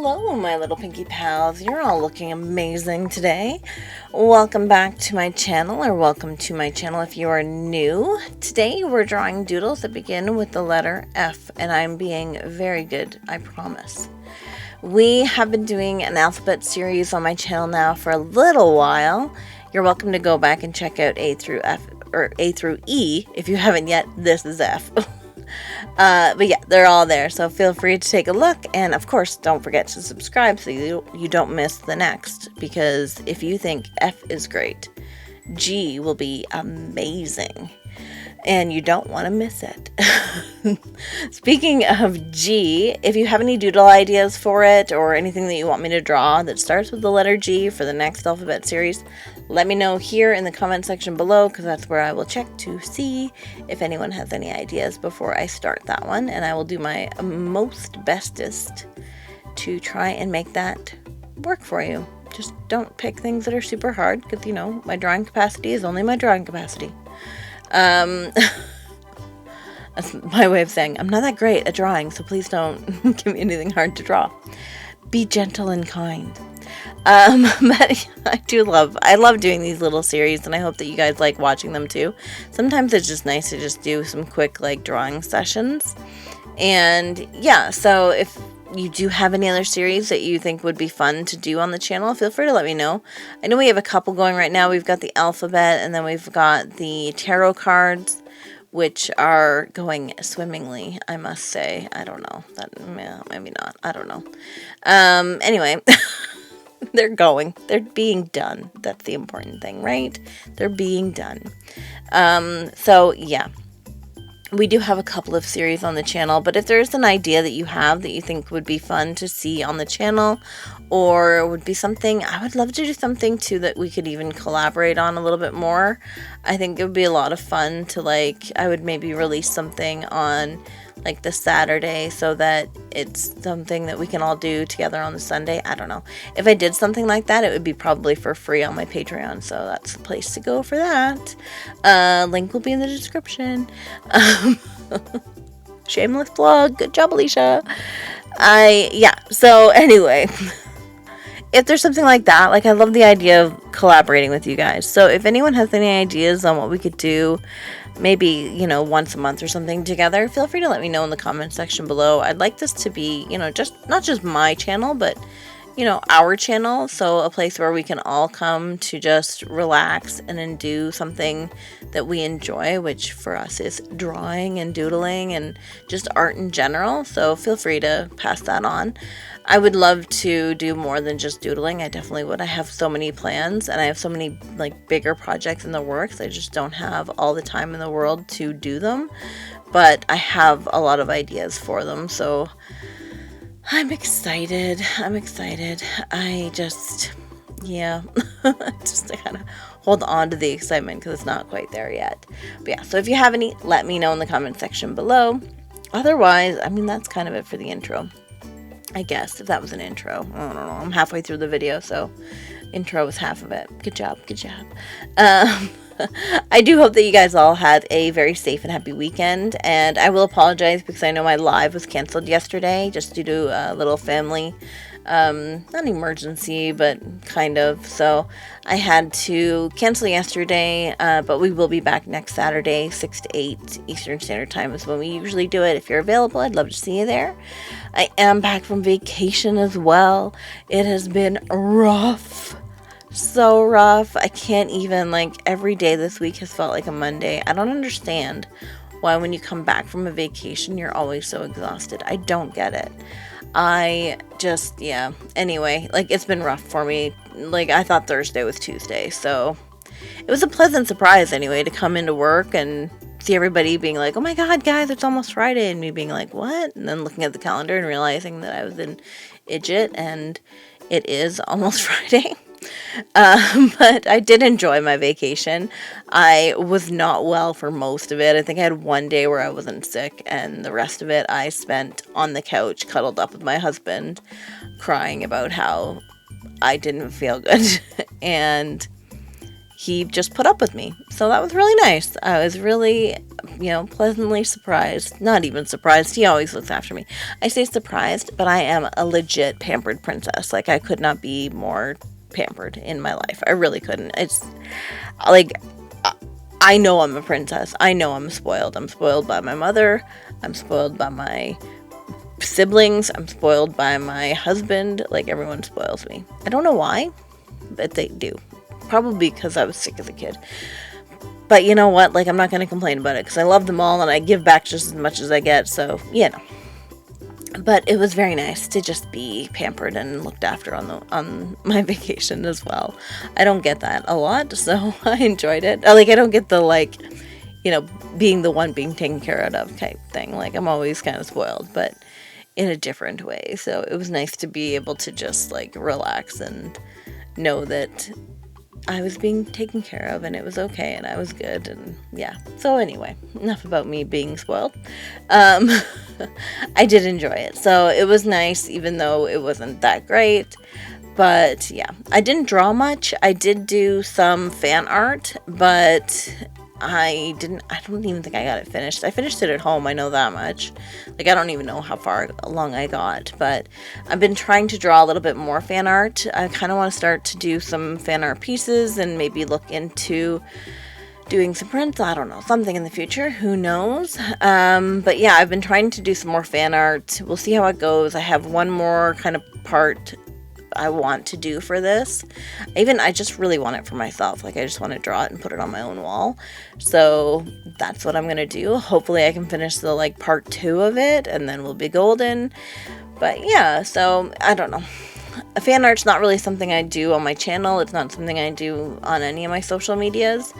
Hello, my little Pinky pals. You're all looking amazing today. Welcome back to my channel, or welcome to my channel if you are new. Today we're drawing doodles that begin with the letter F, and I'm being very good, I promise. We have been doing an alphabet series on my channel now for a little while. You're welcome to go back and check out A through F, or A through E. If you haven't yet, this is F. But yeah, they're all there, so feel free to take a look, and of course don't forget to subscribe so you don't miss the next, because if you think F is great, G will be amazing, and you don't want to miss it. Speaking of G, if you have any doodle ideas for it or anything that you want me to draw that starts with the letter G for the next alphabet series, let me know here in the comment section below, because that's where I will check to see if anyone has any ideas before I start that one, and I will do my most bestest to try and make that work for you. Just don't pick things that are super hard, because, you know, my drawing capacity is only my drawing capacity. That's my way of saying I'm not that great at drawing, so please don't give me anything hard to draw. Be gentle and kind. But I love doing these little series, and I hope that you guys like watching them too. Sometimes it's just nice to just do some quick drawing sessions. And yeah, so if you do have any other series that you think would be fun to do on the channel, feel free to let me know. I know we have a couple going right now. We've got the alphabet, and then we've got the tarot cards, which are going swimmingly, I must say. I don't know. Maybe not. I don't know. Anyway, they're being done. That's the important thing, right? They're being done. So yeah, we do have a couple of series on the channel, but if there's an idea that you have that you think would be fun to see on the channel, or would be something, I would love to do something too that we could even collaborate on a little bit more. I think it would be a lot of fun to I would maybe release something on the Saturday so that it's something that we can all do together on the Sunday. I don't know. If I did something like that, it would be probably for free on my Patreon, so that's the place to go for that. Link will be in the description. Shameless plug. Good job, Alicia. So anyway, if there's something like that, I love the idea of collaborating with you guys. So if anyone has any ideas on what we could do, maybe, once a month or something together, feel free to let me know in the comment section below. I'd like this to be, not just my channel, but, our channel. So a place where we can all come to just relax and then do something that we enjoy, which for us is drawing and doodling and just art in general. So feel free to pass that on. I would love to do more than just doodling. I definitely would. I have so many plans, and I have so many bigger projects in the works. I just don't have all the time in the world to do them, but I have a lot of ideas for them. So I'm excited. I just, just to kind of hold on to the excitement because it's not quite there yet. But yeah, so if you have any, let me know in the comment section below. Otherwise, that's kind of it for the intro. I guess, if that was an intro. I don't know. I'm halfway through the video, so intro was half of it. Good job. I do hope that you guys all had a very safe and happy weekend, and I will apologize because I know my live was canceled yesterday just due to a little family, not emergency, but kind of. So I had to cancel yesterday, but we will be back next Saturday, 6 to 8 Eastern Standard Time is when we usually do it. If you're available, I'd love to see you there. I am back from vacation as well. It has been rough. So rough. I can't even, every day this week has felt like a Monday. I don't understand why when you come back from a vacation, you're always so exhausted. I don't get it. I just, anyway, it's been rough for me. I thought Thursday was Tuesday, so it was a pleasant surprise anyway to come into work and see everybody being like, oh my God, guys, it's almost Friday, and me being like, what? And then looking at the calendar and realizing that I was in Idjit, and it is almost Friday. But I did enjoy my vacation. I was not well for most of it. I think I had one day where I wasn't sick, and the rest of it I spent on the couch cuddled up with my husband, crying about how I didn't feel good. And he just put up with me. So that was really nice. I was really, pleasantly surprised. Not even surprised. He always looks after me. I say surprised, but I am a legit pampered princess. Like, I could not be more pampered in my life. I really couldn't. It's like, I know I'm a princess. I know I'm spoiled. I'm spoiled by my mother. I'm spoiled by my siblings. I'm spoiled by my husband. Like, everyone spoils me. I don't know why, but they do. Probably because I was sick as a kid. But you know what? Like, I'm not going to complain about it because I love them all and I give back just as much as I get. So, But it was very nice to just be pampered and looked after on my vacation as well. I don't get that a lot, so I enjoyed it. Like, I don't get the, like, being the one being taken care of type thing. Like, I'm always kind of spoiled, but in a different way. So it was nice to be able to just, like, relax and know that I was being taken care of and it was okay and I was good, and yeah. So anyway, enough about me being spoiled. I did enjoy it. So it was nice, even though it wasn't that great. But yeah, I didn't draw much. I did do some fan art, but I don't even think I got it finished. I finished it at home, I know that much. Like, I don't even know how far along I got, but I've been trying to draw a little bit more fan art. I kind of want to start to do some fan art pieces and maybe look into doing some prints. I don't know, something in the future, who knows. But yeah, I've been trying to do some more fan art. We'll see how it goes. I have one more kind of part I want to do for this. I just really want it for myself. Like, I just want to draw it and put it on my own wall. So that's what I'm gonna do. Hopefully I can finish the, like, part 2 of it and then we'll be golden. But yeah, so I don't know. Fan art's not really something I do on my channel. It's not something I do on any of my social medias.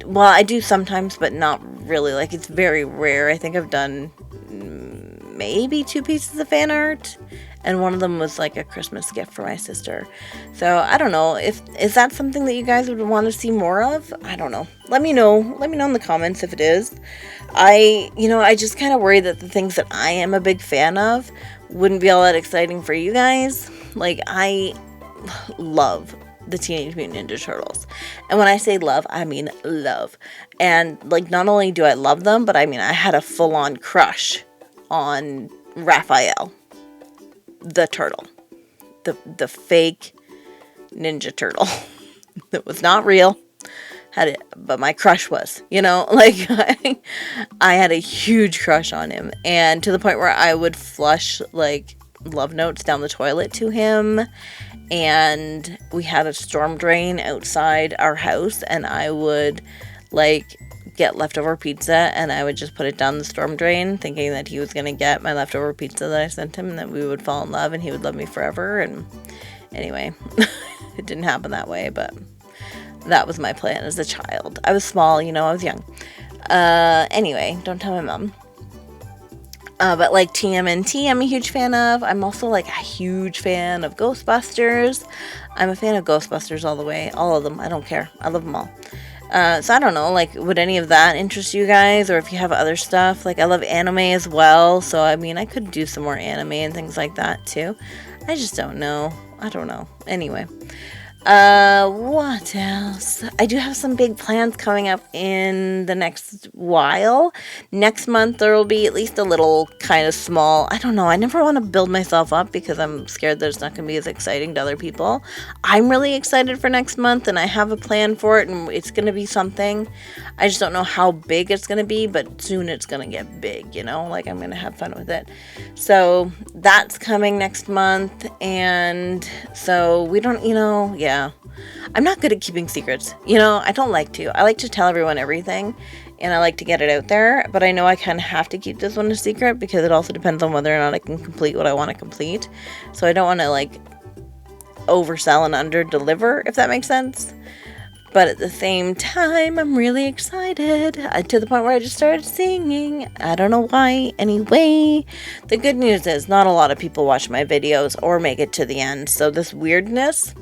Well, I do sometimes, but not really. Like, it's very rare. I think I've done maybe 2 pieces of fan art, and one of them was like a Christmas gift for my sister. So I don't know, is that something that you guys would want to see more of? I don't know. Let me know in the comments if it is. I just kind of worry that the things that I am a big fan of wouldn't be all that exciting for you guys. Like, I love the Teenage Mutant Ninja Turtles. And when I say love, I mean love. And, like, not only do I love them, but I had a full-on crush on Raphael, the turtle. The fake Ninja Turtle. That was not real. But my crush was, like, I had a huge crush on him. And to the point where I would flush, like, love notes down the toilet to him. And we had a storm drain outside our house, and I would, like, get leftover pizza and I would just put it down the storm drain, thinking that he was going to get my leftover pizza that I sent him and that we would fall in love and he would love me forever. And anyway, it didn't happen that way, but that was my plan as a child. I was small, I was young. Anyway, don't tell my mom. But, like, TMNT, I'm a huge fan of. I'm also, like, a huge fan of Ghostbusters. I'm a fan of Ghostbusters all the way. All of them. I don't care. I love them all. So I don't know, like, would any of that interest you guys? Or if you have other stuff? Like, I love anime as well. So, I could do some more anime and things like that, too. I just don't know. I don't know. Anyway. What else? I do have some big plans coming up in the next while. Next month there will be at least a little kind of small, I don't know, I never want to build myself up because I'm scared that it's not going to be as exciting to other people. I'm really excited for next month and I have a plan for it and it's going to be something. I just don't know how big it's going to be, but soon it's going to get big, like, I'm going to have fun with it. So that's coming next month, and so we don't, yeah. I'm not good at keeping secrets. I don't like to. I like to tell everyone everything, and I like to get it out there, but I know I kind of have to keep this one a secret because it also depends on whether or not I can complete what I want to complete. So I don't want to, like, oversell and under-deliver, if that makes sense. But at the same time, I'm really excited to the point where I just started singing. I don't know why. Anyway, the good news is not a lot of people watch my videos or make it to the end. So this weirdness,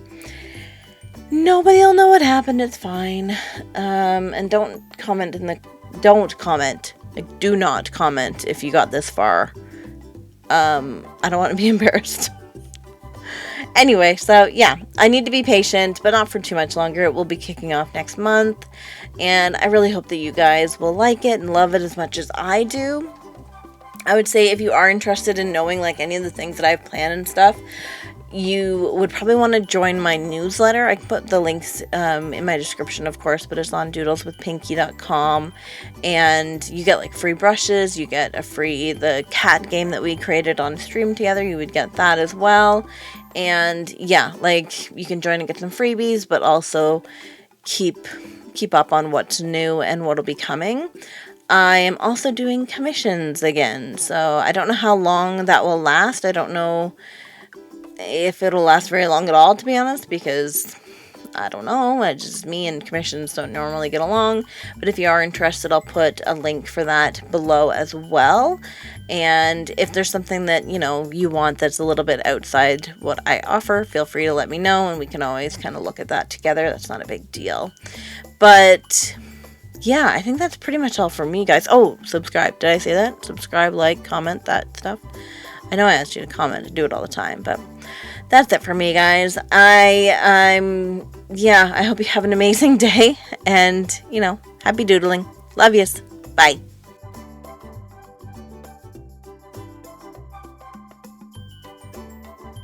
nobody will know what happened. It's fine. And don't comment. Like, do not comment if you got this far. I don't want to be embarrassed. Anyway, so yeah, I need to be patient, but not for too much longer. It will be kicking off next month, and I really hope that you guys will like it and love it as much as I do. I would say if you are interested in knowing like any of the things that I've planned and stuff, you would probably want to join my newsletter. I can put the links in my description, of course, but it's on doodleswithpinkee.com, and you get like free brushes, you get the cat game that we created on stream together, you would get that as well. And yeah, like you can join and get some freebies, but also keep up on what's new and what'll be coming. I am also doing commissions again, so I don't know how long that will last. I don't know if it'll last very long at all, to be honest, because I don't know. It's just me and commissions don't normally get along. But if you are interested, I'll put a link for that below as well. And if there's something that, you want that's a little bit outside what I offer, feel free to let me know, and we can always kind of look at that together. That's not a big deal. But yeah, I think that's pretty much all for me, guys. Oh, subscribe. Did I say that? Subscribe, like, comment, that stuff. I know I asked you to comment. I do it all the time, but that's it for me, guys. I hope you have an amazing day, and, happy doodling. Love yous. Bye.